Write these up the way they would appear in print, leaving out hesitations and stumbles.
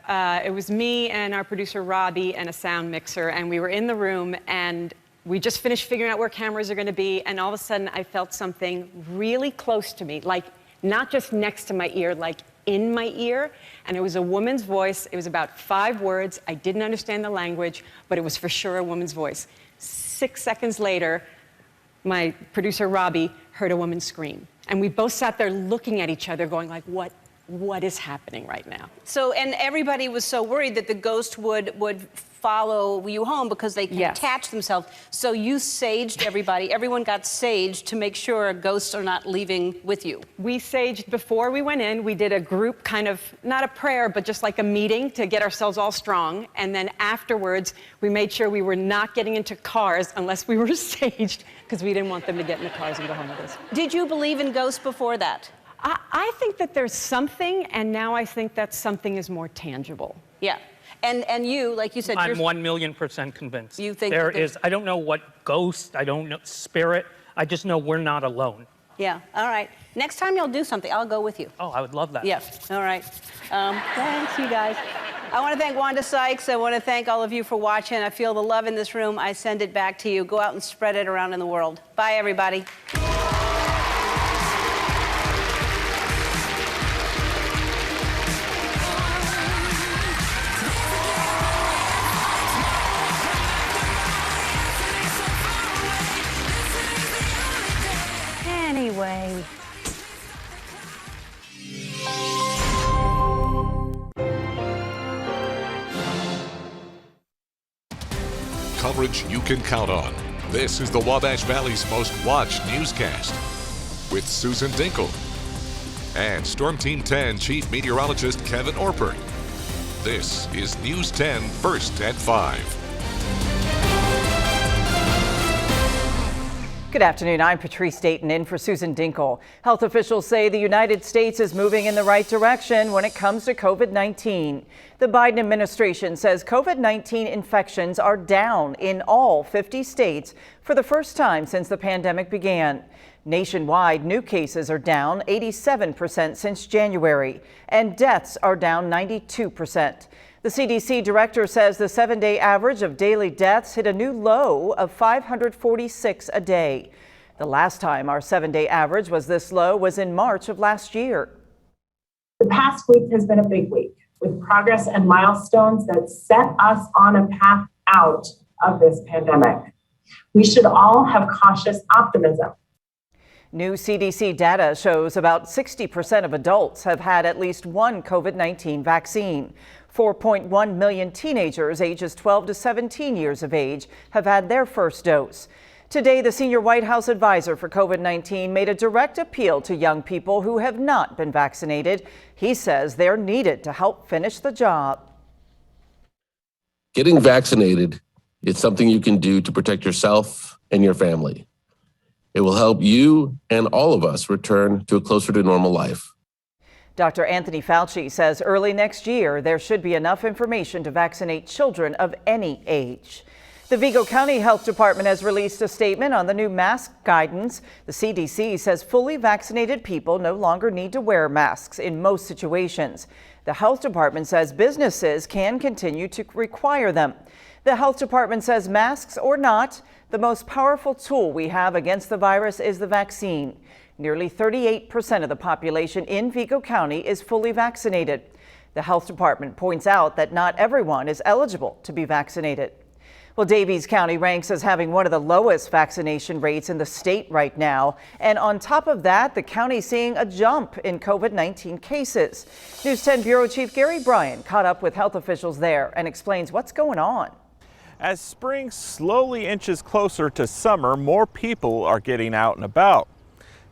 It was me and our producer Robbie and a sound mixer, and we were in the room, and we just finished figuring out where cameras are going to be, and all of a sudden I felt something really close to me, like not just next to my ear, like in my ear, and it was a woman's voice. It was about 5 words. I didn't understand the language, but it was for sure a woman's voice. 6 seconds later, my producer Robbie heard a woman scream, and we both sat there looking at each other going like, what is happening right now? So, and everybody was so worried that the ghost would follow you home because they can attach themselves. So you saged everybody. Everyone got saged to make sure ghosts are not leaving with you. We saged before we went in. We did a group kind of, not a prayer, but just like a meeting to get ourselves all strong. And then afterwards, we made sure we were not getting into cars unless we were saged, because we didn't want them to get in the cars and go home with us. Did you believe in ghosts before that? I think that there's something, and now I think that something is more tangible. Yeah. And you, like you said, I'm 1,000,000% convinced. You think there is, I don't know what ghost, I don't know, spirit, I just know we're not alone. Yeah, all right. Next time you'll do something, I'll go with you. Oh, I would love that. Yeah, all right. Thanks, you guys. I want to thank Wanda Sykes. I want to thank all of you for watching. I feel the love in this room. I send it back to you. Go out and spread it around in the world. Bye, everybody. Anyway. Coverage you can count on. This is the Wabash Valley's most watched newscast with Susan Dinkle and Storm Team 10 Chief Meteorologist Kevin Orper. This is News 10 First at 5. Good afternoon. I'm Patrice Dayton in for Susan Dinkle. Health officials say the United States is moving in the right direction when it comes to COVID-19. The Biden administration says COVID-19 infections are down in all 50 states for the first time since the pandemic began. Nationwide, new cases are down 87% since January, and deaths are down 92%. The CDC director says the 7-day average of daily deaths hit a new low of 546 a day. The last time our 7-day average was this low was in March of last year. The past week has been a big week with progress and milestones that set us on a path out of this pandemic. We should all have cautious optimism. New CDC data shows about 60% of adults have had at least one COVID-19 vaccine. 4.1 million teenagers ages 12 to 17 years of age have had their first dose. Today, the senior White House advisor for COVID-19 made a direct appeal to young people who have not been vaccinated. He says they're needed to help finish the job. Getting vaccinated is something you can do to protect yourself and your family. It will help you and all of us return to a closer to normal life. Dr. Anthony Fauci says early next year there should be enough information to vaccinate children of any age. The Vigo County Health Department has released a statement on the new mask guidance. The CDC says fully vaccinated people no longer need to wear masks in most situations. The health department says businesses can continue to require them. The health department says masks or not, the most powerful tool we have against the virus is the vaccine. Nearly 38% of the population in Vigo County is fully vaccinated. The health department points out that not everyone is eligible to be vaccinated. Well, Davies County ranks as having one of the lowest vaccination rates in the state right now. And on top of that, the county seeing a jump in COVID-19 cases. News 10 Bureau Chief Gary Bryan caught up with health officials there and explains what's going on. As spring slowly inches closer to summer, more people are getting out and about.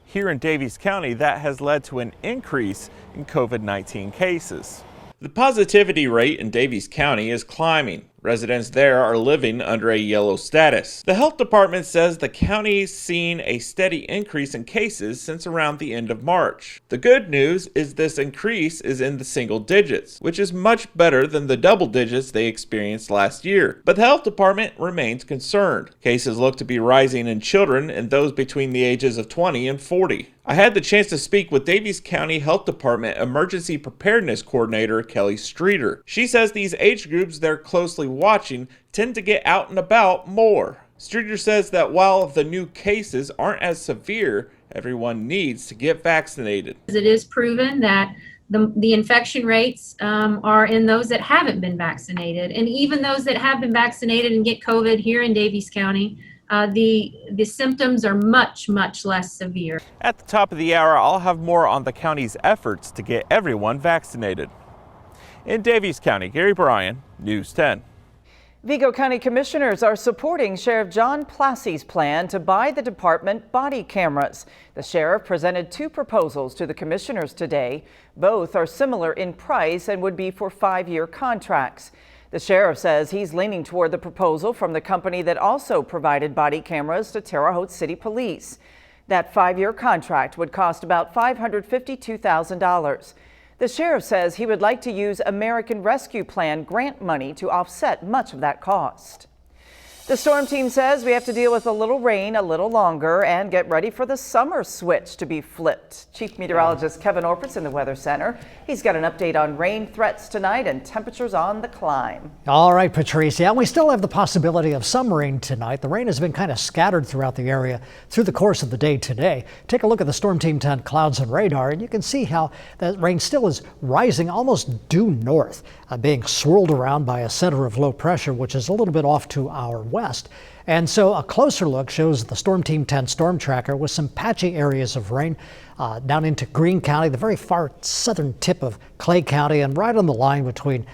Here in Davies County, that has led to an increase in COVID-19 cases. The positivity rate in Davies County is climbing. Residents there are living under a yellow status. The health department says the county's seen a steady increase in cases since around the end of March. The good news is this increase is in the single digits, which is much better than the double digits they experienced last year. But the health department remains concerned. Cases look to be rising in children and those between the ages of 20 and 40. I had the chance to speak with Daviess County Health Department Emergency Preparedness Coordinator Kelly Streeter. She says these age groups they're closely watching tend to get out and about more. Streeter says that while the new cases aren't as severe, everyone needs to get vaccinated. It is proven that the infection rates are in those that haven't been vaccinated. And even those that have been vaccinated and get COVID here in Daviess County, the symptoms are much, much less severe. At the top of the hour, I'll have more on the county's efforts to get everyone vaccinated. In Daviess County, Gary Bryan, News 10. Vigo County Commissioners are supporting Sheriff John Plassey's plan to buy the department body cameras. The sheriff presented 2 proposals to the commissioners today. Both are similar in price and would be for 5-year contracts. The sheriff says he's leaning toward the proposal from the company that also provided body cameras to Terre Haute City Police. That 5-year contract would cost about $552,000. The sheriff says he would like to use American Rescue Plan grant money to offset much of that cost. The storm team says we have to deal with a little rain a little longer and get ready for the summer switch to be flipped. Chief Meteorologist Kevin Orpitz in the Weather Center. He's got an update on rain threats tonight and temperatures on the climb. All right, Patrice. Yeah, we still have the possibility of some rain tonight. The rain has been kind of scattered throughout the area through the course of the day today. Take a look at the Storm Team 10 clouds and radar, and you can see how that rain still is rising almost due north, being swirled around by a center of low pressure, which is a little bit off to our west. And so a closer look shows the Storm Team 10 storm tracker with some patchy areas of rain down into Greene County, the very far southern tip of Clay County, and right on the line between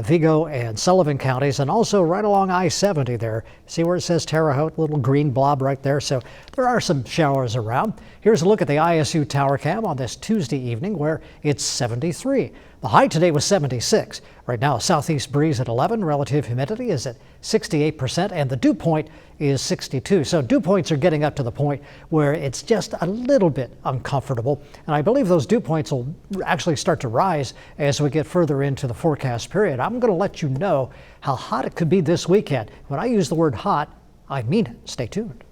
Vigo and Sullivan counties, and also right along I-70 there. See where it says Terre Haute, little green blob right there. So there are some showers around. Here's a look at the ISU tower cam on this Tuesday evening where it's 73. The high today was 76. Right now, a southeast breeze at 11. Relative humidity is at 68%, and the dew point is 62. So dew points are getting up to the point where it's just a little bit uncomfortable. And I believe those dew points will actually start to rise as we get further into the forecast period. I'm going to let you know how hot it could be this weekend. When I use the word hot, I mean it. Stay tuned.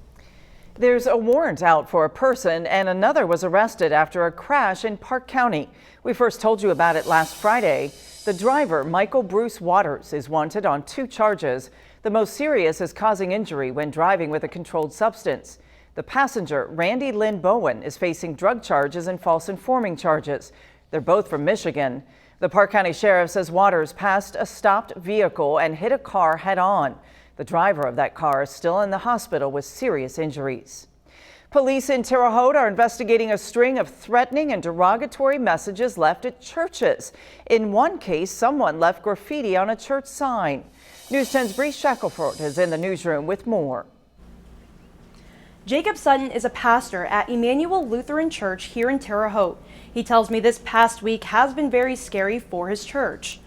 There's a warrant out for a person, and another was arrested after a crash in Park County. We first told you about it last Friday. The driver, Michael Bruce Waters, is wanted on 2 charges. The most serious is causing injury when driving with a controlled substance. The passenger, Randy Lynn Bowen, is facing drug charges and false informing charges. They're both from Michigan. The Park County Sheriff says Waters passed a stopped vehicle and hit a car head on. The driver of that car is still in the hospital with serious injuries. Police in Terre Haute are investigating a string of threatening and derogatory messages left at churches. In one case, someone left graffiti on a church sign. News 10's Bree Shackelford is in the newsroom with more. Jacob Sutton is a pastor at Emmanuel Lutheran Church here in Terre Haute. He tells me this past week has been very scary for his church.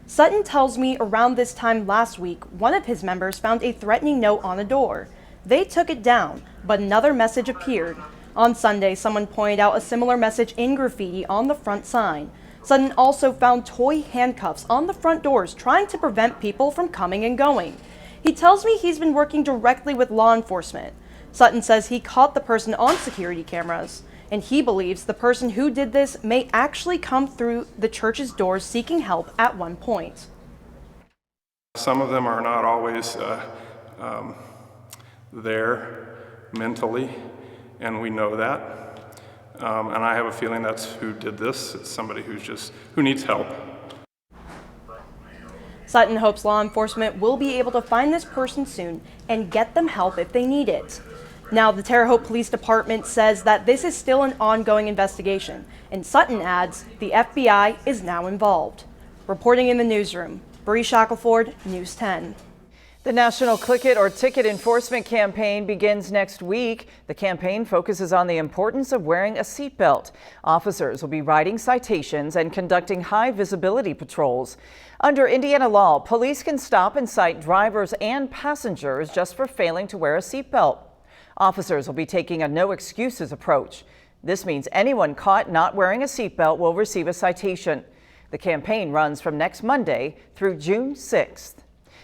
Sutton tells me around this time last week, one of his members found a threatening note on a door. They took it down, but another message appeared. On Sunday, someone pointed out a similar message in graffiti on the front sign. Sutton also found toy handcuffs on the front doors, trying to prevent people from coming and going. He tells me he's been working directly with law enforcement. Sutton says he caught the person on security cameras, and he believes the person who did this may actually come through the church's doors seeking help at one point. Some of them are not always there mentally, and we know that. And I have a feeling that's who did this. It's somebody who needs help. Sutton hopes law enforcement will be able to find this person soon and get them help if they need it. Now, the Terre Haute Police Department says that this is still an ongoing investigation, and Sutton adds the FBI is now involved. Reporting in the newsroom, Bree Shackelford, News 10. The National Click It or Ticket Enforcement Campaign begins next week. The campaign focuses on the importance of wearing a seatbelt. Officers will be writing citations and conducting high visibility patrols. Under Indiana law, police can stop and cite drivers and passengers just for failing to wear a seatbelt. Officers will be taking a no excuses approach. This means anyone caught not wearing a seatbelt will receive a citation. The campaign runs from next Monday through June 6th.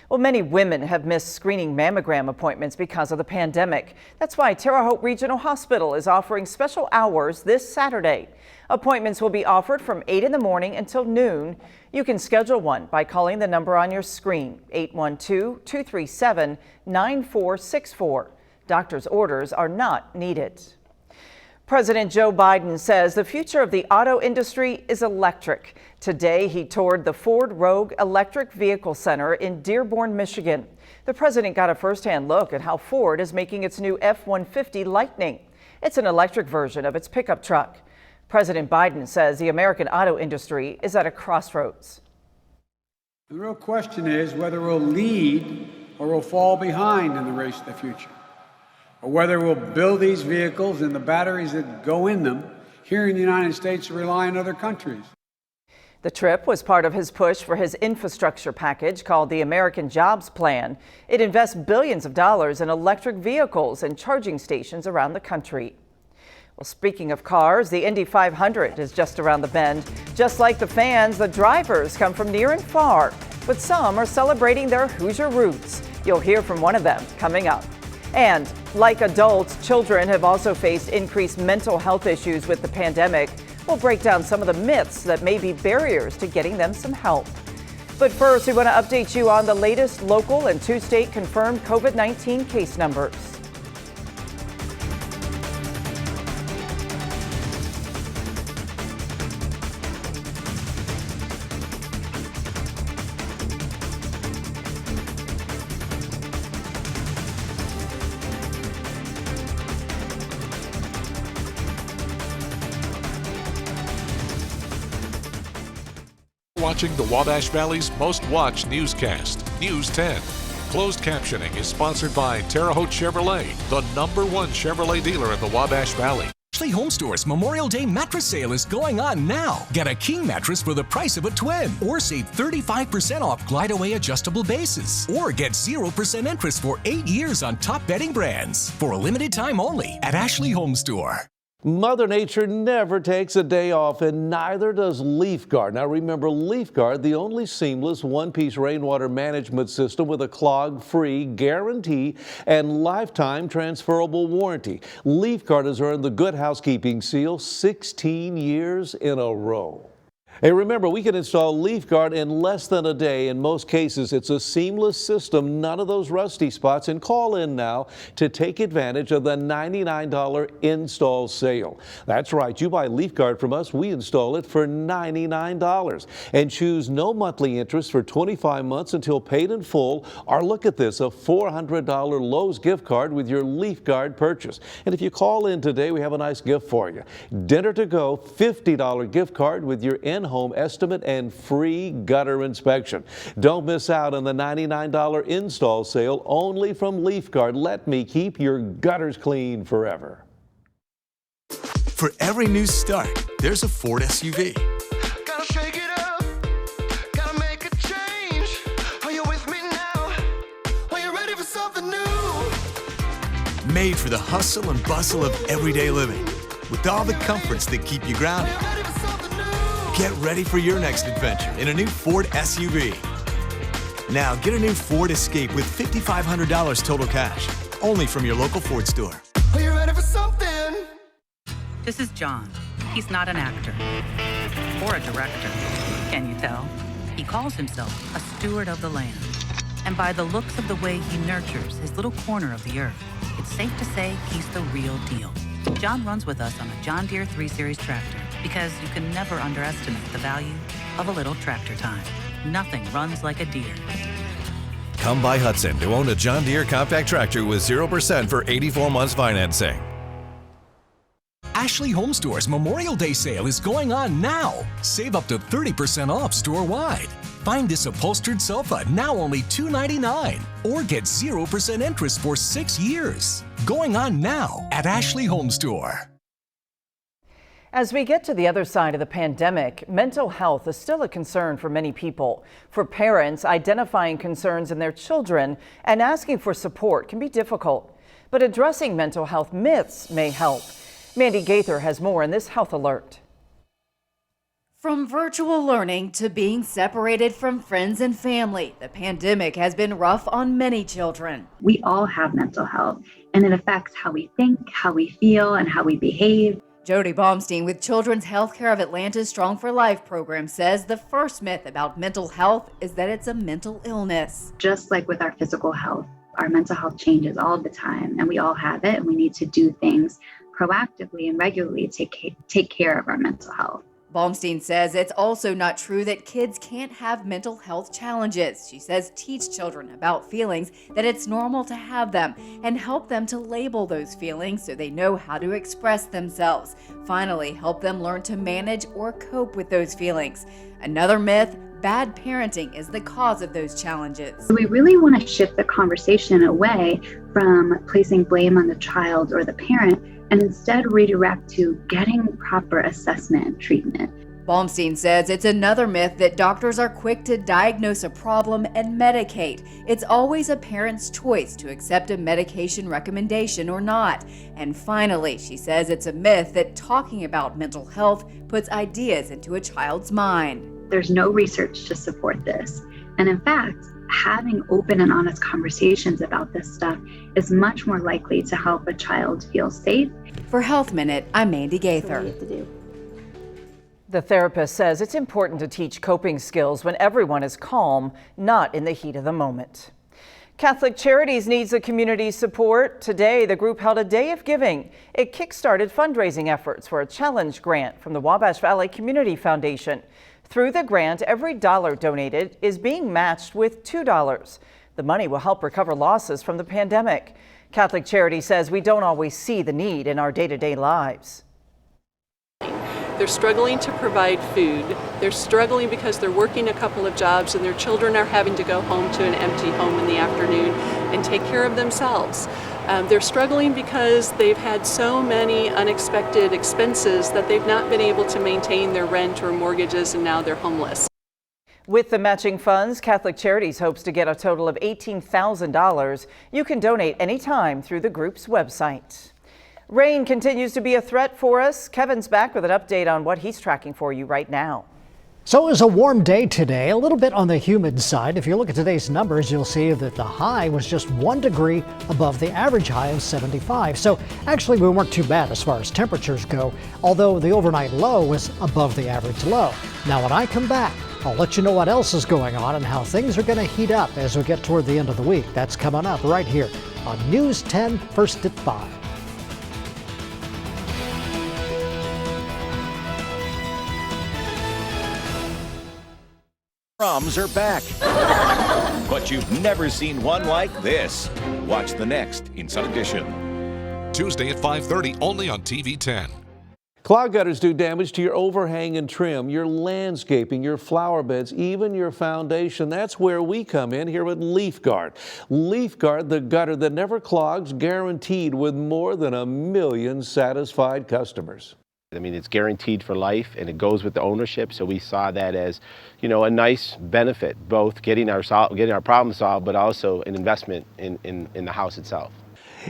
Well, many women have missed screening mammogram appointments because of the pandemic. That's why Terre Haute Regional Hospital is offering special hours this Saturday. Appointments will be offered from 8 in the morning until noon. You can schedule one by calling the number on your screen, 812-237-9464. Doctor's orders are not needed. President Joe Biden says the future of the auto industry is electric. Today, he toured the Ford Rogue Electric Vehicle Center in Dearborn, Michigan. The president got a firsthand look at how Ford is making its new F-150 Lightning. It's an electric version of its pickup truck. President Biden says the American auto industry is at a crossroads. The real question is whether we'll lead or we'll fall behind in the race to the future, or whether we'll build these vehicles and the batteries that go in them here in the United States rely on other countries. The trip was part of his push for his infrastructure package called the American Jobs Plan. It invests billions of dollars in electric vehicles and charging stations around the country. Well, speaking of cars, the Indy 500 is just around the bend. Just like the fans, the drivers come from near and far, but some are celebrating their Hoosier roots. You'll hear from one of them coming up. And like adults, children have also faced increased mental health issues with the pandemic. We'll break down some of the myths that may be barriers to getting them some help. But first, we want to update you on the latest local and 2-state confirmed COVID-19 case numbers. Watching the Wabash Valley's most watched newscast, News 10. Closed captioning is sponsored by Terre Haute Chevrolet, the #1 Chevrolet dealer in the Wabash Valley. Ashley Home Store's Memorial Day mattress sale is going on now. Get a king mattress for the price of a twin, or save 35% off glide-away adjustable bases, or get 0% interest for 8 years on top bedding brands for a limited time only at Ashley Home Store. Mother Nature never takes a day off, and neither does LeafGuard. Now remember, LeafGuard, the only seamless one-piece rainwater management system with a clog-free guarantee and lifetime transferable warranty. LeafGuard has earned the Good Housekeeping seal 16 years in a row. Hey, remember, we can install LeafGuard in less than a day. In most cases, it's a seamless system, none of those rusty spots. And call in now to take advantage of the $99 install sale. That's right, you buy LeafGuard from us, we install it for $99. And choose no monthly interest for 25 months until paid in full. Or look at this, a $400 Lowe's gift card with your LeafGuard purchase. And if you call in today, we have a nice gift for you. Dinner to go, $50 gift card with your in-home estimate and free gutter inspection. Don't miss out on the $99 install sale only from LeafGuard. Let me keep your gutters clean forever. For every new start, there's a Ford SUV. Gotta shake it up, gotta make a change. Are you with me now? Are you ready for something new? Made for the hustle and bustle of everyday living, with all the comforts that keep you grounded. Get ready for your next adventure in a new Ford SUV. Now get a new Ford Escape with $5,500 total cash, only from your local Ford store. Are you ready for something? This is John. He's not an actor or a director, can you tell? He calls himself a steward of the land. And by the looks of the way he nurtures his little corner of the earth, it's safe to say he's the real deal. John runs with us on a John Deere 3 Series tractor because you can never underestimate the value of a little tractor time. Nothing runs like a Deere. Come by Hudson to own a John Deere compact tractor with 0% for 84 months financing. Ashley Home Store's Memorial Day sale is going on now. Save up to 30% off store-wide. Find this upholstered sofa now only $299, or get 0% interest for 6 years. Going on now at Ashley Home Store. As we get to the other side of the pandemic, mental health is still a concern for many people. For parents, identifying concerns in their children and asking for support can be difficult. But addressing mental health myths may help. Mandy Gaither has more in this Health Alert. From virtual learning to being separated from friends and family, the pandemic has been rough on many children. We all have mental health, and it affects how we think, how we feel, and how we behave. Jody Baumstein with Children's Healthcare of Atlanta's Strong for Life program says the first myth about mental health is that it's a mental illness. Just like with our physical health, our mental health changes all the time, and we all have it, and we need to do things proactively and regularly to take care of our mental health. Baumstein says it's also not true that kids can't have mental health challenges. She says teach children about feelings, that it's normal to have them, and help them to label those feelings so they know how to express themselves. Finally, help them learn to manage or cope with those feelings. Another myth, bad parenting is the cause of those challenges. We really want to shift the conversation away from placing blame on the child or the parent and instead redirect to getting proper assessment and treatment. Baumstein says it's another myth that doctors are quick to diagnose a problem and medicate. It's always a parent's choice to accept a medication recommendation or not. And finally, she says it's a myth that talking about mental health puts ideas into a child's mind. There's no research to support this. And in fact, having open and honest conversations about this stuff is much more likely to help a child feel safe. For Health Minute, I'm Mandy Gaither. The therapist says it's important to teach coping skills when everyone is calm, not in the heat of the moment. Catholic Charities needs the community's support. Today, the group held a day of giving. It kickstarted fundraising efforts for a challenge grant from the Wabash Valley Community Foundation. Through the grant, every dollar donated is being matched with $2. The money will help recover losses from the pandemic. Catholic Charities says we don't always see the need in our day-to-day lives. They're struggling to provide food. They're struggling because they're working a couple of jobs and their children are having to go home to an empty home in the afternoon and take care of themselves. They're struggling because they've had so many unexpected expenses that they've not been able to maintain their rent or mortgages, and now they're homeless. With the matching funds, Catholic Charities hopes to get a total of $18,000. You can donate anytime through the group's website. Rain continues to be a threat for us. Kevin's back with an update on what he's tracking for you right now. So it was a warm day today, a little bit on the humid side. If you look at today's numbers, you'll see that the high was just 1 degree above the average high of 75. So actually we weren't too bad as far as temperatures go, although the overnight low was above the average low. Now when I come back, I'll let you know what else is going on and how things are going to heat up as we get toward the end of the week. That's coming up right here on News 10 First at 5. Proms are back. But you've never seen one like this. Watch the next Inside Edition. Tuesday at 5:30 only on TV 10. Cloud gutters do damage to your overhang and trim, your landscaping, your flower beds, even your foundation. That's where we come in here with Leaf Guard. Leaf Guard, the gutter that never clogs, guaranteed with more than 1 million satisfied customers. I mean, it's guaranteed for life and it goes with the ownership. So we saw that as, you know, a nice benefit, both getting our problem solved, but also an investment in the house itself.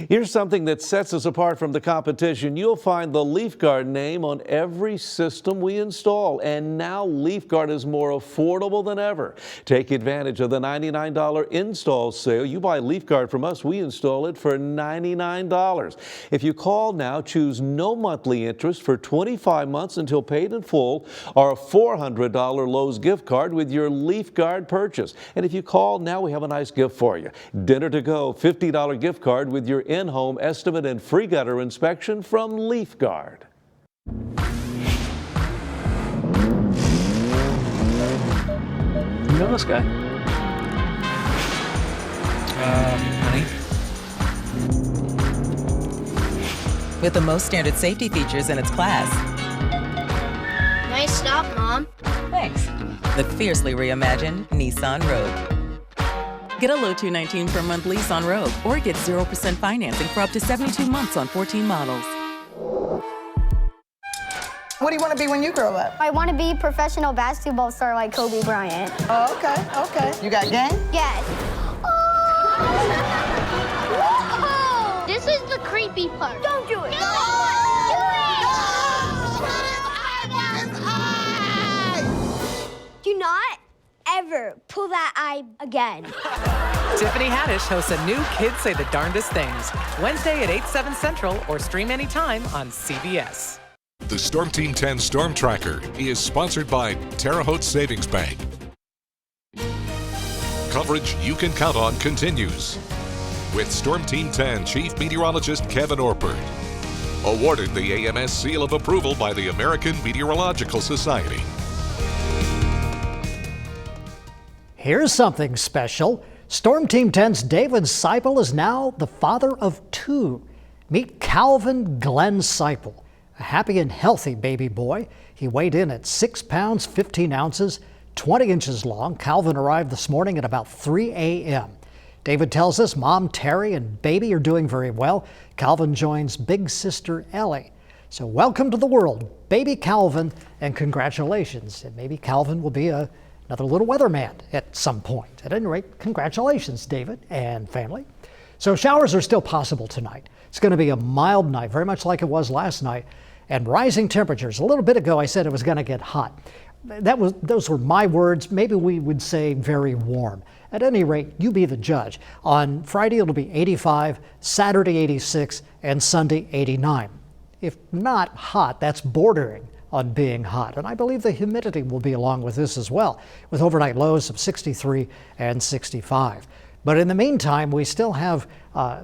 Here's something that sets us apart from the competition. You'll find the Leaf Guard name on every system we install. And now Leaf Guard is more affordable than ever. Take advantage of the $99 install sale. You buy Leaf Guard from us, we install it for $99. If you call now, choose no monthly interest for 25 months until paid in full, or a $400 Lowe's gift card with your Leaf Guard purchase. And if you call now, we have a nice gift for you. Dinner to go, $50 gift card with your in-home estimate and free gutter inspection from Leaf Guard. You know this guy? Honey? With the most standard safety features in its class. Nice stop, Mom. Thanks. The fiercely reimagined Nissan Rogue. Get a low $219 per month lease on Rogue, or get 0% financing for up to 72 months on 14 models. What do you want to be when you grow up? I want to be a professional basketball star like Kobe Bryant. Oh, okay. You got game? Yes. Oh! This is the creepy part. Don't do it. No! Do it! Never pull that eye again. Tiffany Haddish hosts a new Kids Say the Darndest Things, Wednesday at 8, 7 Central, or stream anytime on CBS. The Storm Team 10 Storm Tracker is sponsored by Terre Haute Savings Bank. Coverage you can count on continues with Storm Team 10 Chief Meteorologist Kevin Orpert. Awarded the AMS seal of approval by the American Meteorological Society. Here's something special. Storm Team 10's David Seipel is now the father of 2. Meet Calvin Glenn Seipel, a happy and healthy baby boy. He weighed in at 6 pounds, 15 ounces, 20 inches long. Calvin arrived this morning at about 3 a.m. David tells us Mom Terry and baby are doing very well. Calvin joins big sister Ellie. So welcome to the world, baby Calvin, and congratulations. And maybe Calvin will be another little weatherman at some point. At any rate, congratulations, David and family. So showers are still possible tonight. It's going to be a mild night, very much like it was last night, and rising temperatures. A little bit ago, I said it was going to get hot. Those were my words. Maybe we would say very warm. At any rate, you be the judge. On Friday, it'll be 85, Saturday 86, and Sunday 89. If not hot, that's bordering on being hot. And I believe the humidity will be along with this as well, with overnight lows of 63 and 65. But in the meantime, we still have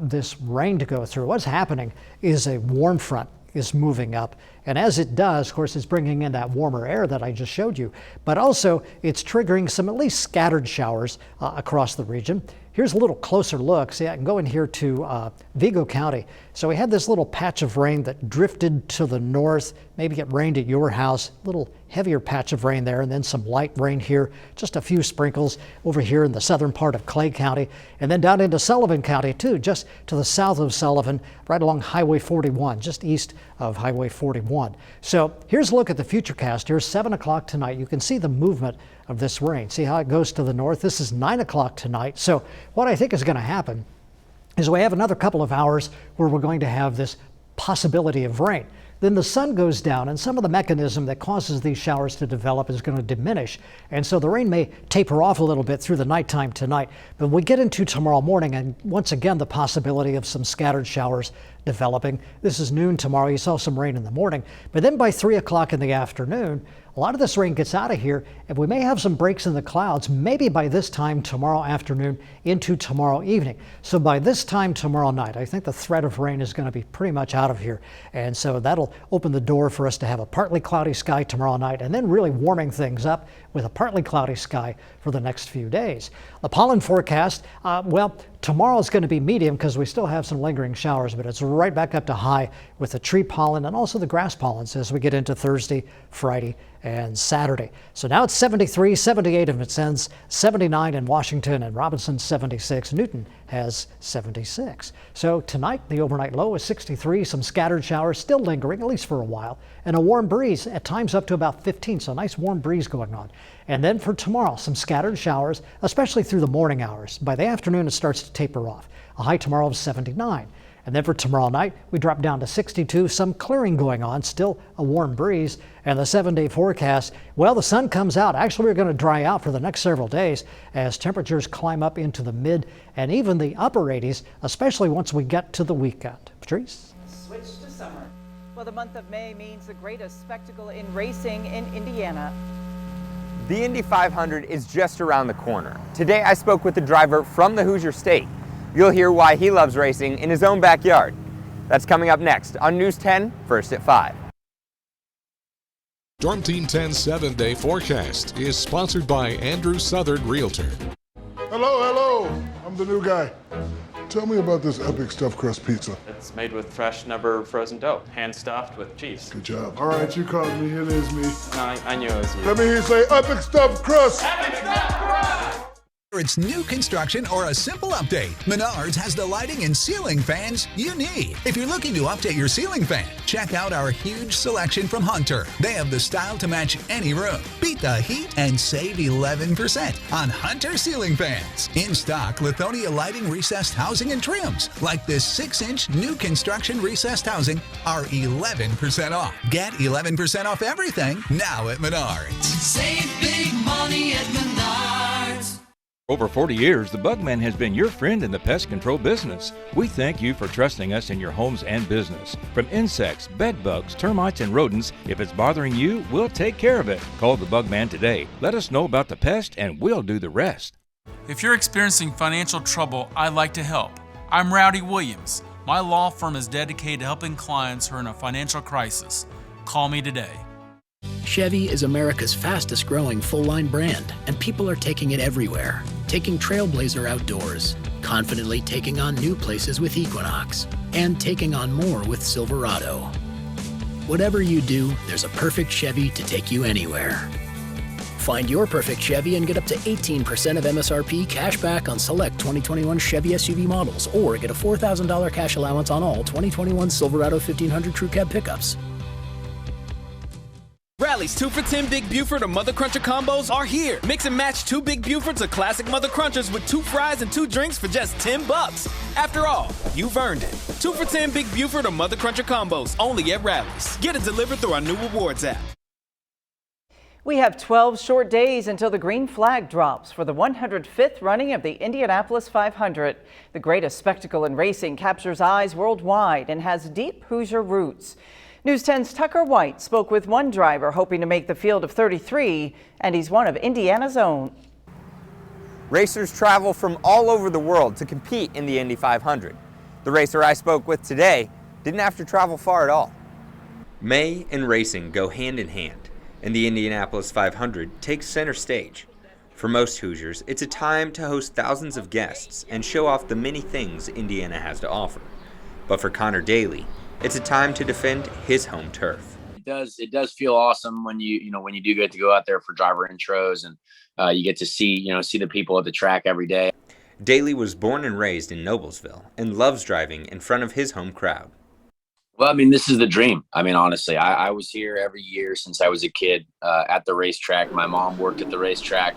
this rain to go through. What's happening is a warm front is moving up. And as it does, of course, it's bringing in that warmer air that I just showed you. But also, it's triggering some at least scattered showers across the region. Here's a little closer look. See, I can go in here to Vigo County. So we had this little patch of rain that drifted to the north. Maybe it rained at your house. A little heavier patch of rain there, and then some light rain here. Just a few sprinkles over here in the southern part of Clay County. And then down into Sullivan County, too, just to the south of Sullivan, right along Highway 41, just east of Highway 41. So here's a look at the futurecast. Here's 7 o'clock tonight. You can see the movement of this rain. See how it goes to the north? This is 9 o'clock tonight. So what I think is going to happen is we have another couple of hours where we're going to have this possibility of rain. Then the sun goes down and some of the mechanism that causes these showers to develop is going to diminish. And so the rain may taper off a little bit through the nighttime tonight. But we get into tomorrow morning and once again the possibility of some scattered showers developing. This is noon tomorrow. You saw some rain in the morning. But then by 3 o'clock in the afternoon, a lot of this rain gets out of here and we may have some breaks in the clouds maybe by this time tomorrow afternoon into tomorrow evening. So by this time tomorrow night, I think the threat of rain is going to be pretty much out of here. And so that'll open the door for us to have a partly cloudy sky tomorrow night and then really warming things up with a partly cloudy sky for the next few days. The pollen forecast, well, tomorrow is going to be medium because we still have some lingering showers, but it's right back up to high with the tree pollen and also the grass pollens as we get into Thursday, Friday, and Saturday. So now it's 73, 78 in Vincennes, 79 in Washington, and Robinson 76. Newton has 76. So tonight the overnight low is 63, some scattered showers still lingering, at least for a while, and a warm breeze at times up to about 15, so a nice warm breeze going on. And then for tomorrow, some scattered showers, especially through the morning hours. By the afternoon, it starts to taper off. A high tomorrow of 79. And then for tomorrow night, we drop down to 62, some clearing going on, still a warm breeze. And the 7-day forecast, well, the sun comes out. Actually, we're going to dry out for the next several days as temperatures climb up into the mid and even the upper 80s, especially once we get to the weekend. Patrice? Switch to summer. Well, the month of May means the greatest spectacle in racing in Indiana. The Indy 500 is just around the corner. Today, I spoke with a driver from the Hoosier State. You'll hear why he loves racing in his own backyard. That's coming up next on News 10, First at 5. Storm Team 10's 7-day forecast is sponsored by Andrew Southern Realtor. Hello, I'm the new guy. Tell me about this epic stuffed crust pizza. It's made with fresh, never frozen dough, hand stuffed with cheese. Good job. All right, you called me, it is me. No, I knew it was you. Let me hear you say epic stuffed crust. Epic stuffed crust! It's new construction or a simple update, Menards has the lighting and ceiling fans you need. If you're looking to update your ceiling fan, check out our huge selection from Hunter. They have the style to match any room. Beat the heat and save 11% on Hunter ceiling fans. In stock, Lithonia lighting recessed housing and trims, like this 6-inch new construction recessed housing, are 11% off. Get 11% off everything now at Menards. Save big money at Menards. Over 40 years, the Bugman has been your friend in the pest control business. We thank you for trusting us in your homes and business. From insects, bed bugs, termites, and rodents, if it's bothering you, we'll take care of it. Call the Bugman today. Let us know about the pest and we'll do the rest. If you're experiencing financial trouble, I'd like to help. I'm Rowdy Williams. My law firm is dedicated to helping clients who are in a financial crisis. Call me today. Chevy is America's fastest growing full-line brand, and people are taking it everywhere. Taking Trailblazer outdoors, confidently taking on new places with Equinox, and taking on more with Silverado. Whatever you do, there's a perfect Chevy to take you anywhere. Find your perfect Chevy and get up to 18% of MSRP cash back on select 2021 Chevy SUV models, or get a $4,000 cash allowance on all 2021 Silverado 1500 Crew Cab pickups. Rally's 2 for $10 Big Buford or Mother Cruncher combos are here. Mix and match 2 Big Bufords or classic Mother Crunchers with 2 fries and 2 drinks for just $10. After all, you've earned it. 2 for $10 Big Buford or Mother Cruncher combos only at Rally's. Get it delivered through our new rewards app. We have 12 short days until the green flag drops for the 105th running of the Indianapolis 500. The greatest spectacle in racing captures eyes worldwide and has deep Hoosier roots. News 10's Tucker White spoke with one driver hoping to make the field of 33, and he's one of Indiana's own. Racers travel from all over the world to compete in the Indy 500. The racer I spoke with today didn't have to travel far at all. May and racing go hand in hand, and the Indianapolis 500 takes center stage. For most Hoosiers, it's a time to host thousands of guests and show off the many things Indiana has to offer. But for Connor Daly, it's a time to defend his home turf. It does feel awesome when you do get to go out there for driver intros and you get to see the people at the track every day. Daly was born and raised in Noblesville and loves driving in front of his home crowd. Well, I mean, this is the dream. I mean, honestly, I was here every year since I was a kid at the racetrack. My mom worked at the racetrack.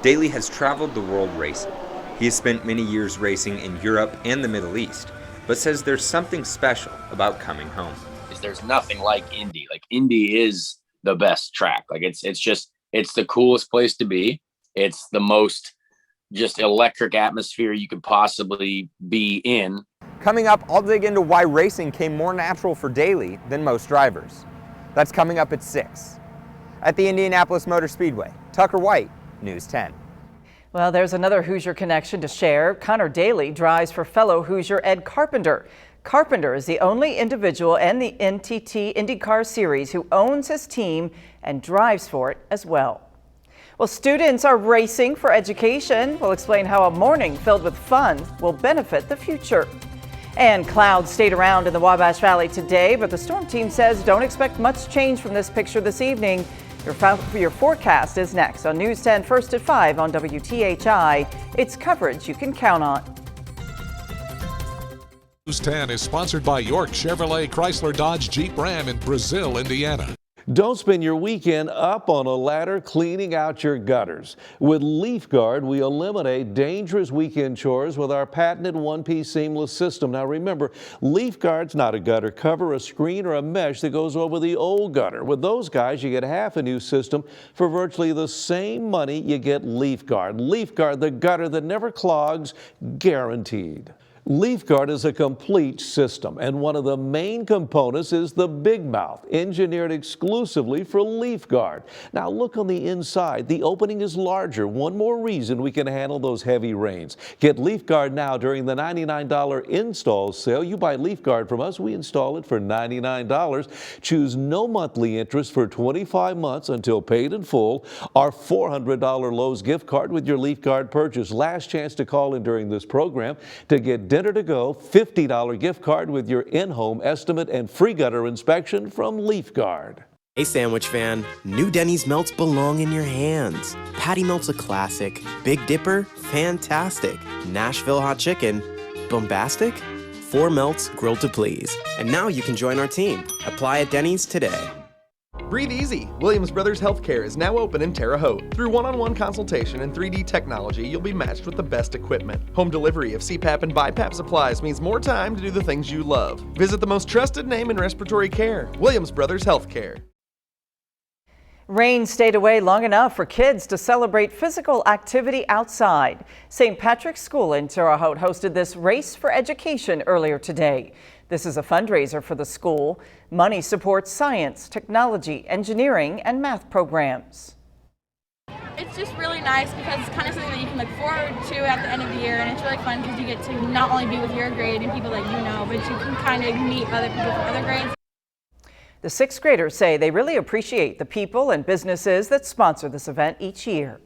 Daly has traveled the world racing. He has spent many years racing in Europe and the Middle East, but says there's something special about coming home. There's nothing like Indy. Like, Indy is the best track. Like, it's the coolest place to be. It's the most just electric atmosphere you could possibly be in. Coming up, I'll dig into why racing came more natural for Daly than most drivers. That's coming up at 6. At the Indianapolis Motor Speedway, Tucker White, News 10. Well, there's another Hoosier connection to share. Connor Daly drives for fellow Hoosier Ed Carpenter. Carpenter is the only individual in the NTT IndyCar Series who owns his team and drives for it as well. Well, students are racing for education. We'll explain how a morning filled with fun will benefit the future. And clouds stayed around in the Wabash Valley today, but the storm team says don't expect much change from this picture this evening. Your forecast is next on News 10 first at 5 on WTHI. It's coverage you can count on. News 10 is sponsored by York Chevrolet Chrysler Dodge Jeep Ram in Brazil, Indiana. Don't spend your weekend up on a ladder cleaning out your gutters. With Leaf Guard, we eliminate dangerous weekend chores with our patented one-piece seamless system. Now remember, Leaf Guard's not a gutter cover, a screen, or a mesh that goes over the old gutter. With those guys, you get half a new system for virtually the same money you get Leaf Guard. Leaf Guard, the gutter that never clogs, guaranteed. Leaf Guard is a complete system, and one of the main components is the Big Mouth, engineered exclusively for Leaf Guard. Now look on the inside. The opening is larger. One more reason we can handle those heavy rains. Get Leaf Guard now during the $99 install sale. You buy Leaf Guard from us, we install it for $99. Choose no monthly interest for 25 months until paid in full. Our $400 Lowe's gift card with your Leaf Guard purchase. Last chance to call in during this program to get dinner to go, $50 gift card with your in-home estimate and free gutter inspection from Leaf Guard. Hey sandwich fan, new Denny's melts belong in your hands. Patty melt's a classic. Big Dipper, fantastic. Nashville hot chicken, bombastic. 4 melts grilled to please. And now you can join our team. Apply at Denny's today. Breathe easy. Williams Brothers Healthcare is now open in Terre Haute. Through one-on-one consultation and 3D technology, you'll be matched with the best equipment. Home delivery of CPAP and BiPAP supplies means more time to do the things you love. Visit the most trusted name in respiratory care, Williams Brothers Healthcare. Rain stayed away long enough for kids to celebrate physical activity outside. St. Patrick's School in Terre Haute hosted this Race for Education earlier today. This is a fundraiser for the school. Money supports science, technology, engineering, and math programs. It's just really nice because it's kind of something that you can look forward to at the end of the year, and it's really fun because you get to not only be with your grade and people that you know, but you can kind of meet other people from other grades. The sixth graders say they really appreciate the people and businesses that sponsor this event each year.